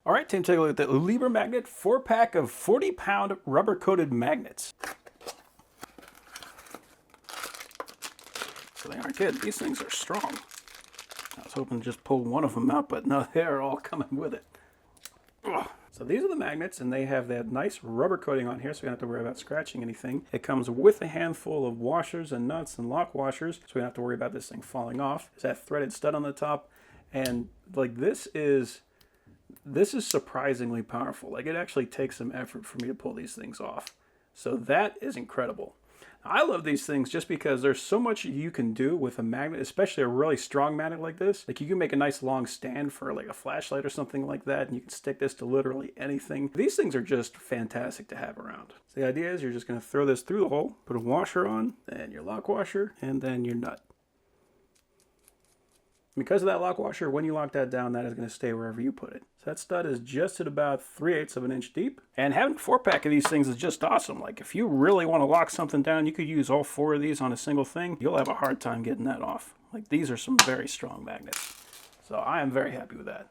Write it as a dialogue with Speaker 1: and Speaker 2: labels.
Speaker 1: All right, team, take a look at the ULIBERMAGNET 4-pack of 40-pound rubber-coated magnets. So they aren't good. These things are strong. I was hoping to just pull one of them out, but no, they're all coming with it. Ugh. So these are the magnets, and they have that nice rubber coating on here, so we don't have to worry about scratching anything. It comes with a handful of washers and nuts and lock washers, so we don't have to worry about this thing falling off. There's that threaded stud on the top, and like this is surprisingly powerful. Like, it actually takes some effort for me to pull these things off. So that is incredible. I love these things just because there's so much you can do with a magnet, especially a really strong magnet like this. Like, you can make a nice long stand for like a flashlight or something like that, and you can stick this to literally anything. These things are just fantastic to have around. So the idea is you're just going to throw this through the hole, put a washer on, then your lock washer, and then your nut. Because of that lock washer, when you lock that down, that is going to stay wherever you put it. So that stud is just at about 3/8 of an inch deep. And having a 4-pack of these things is just awesome. Like, if you really want to lock something down, you could use all 4 of these on a single thing. You'll have a hard time getting that off. Like, these are some very strong magnets. So I am very happy with that.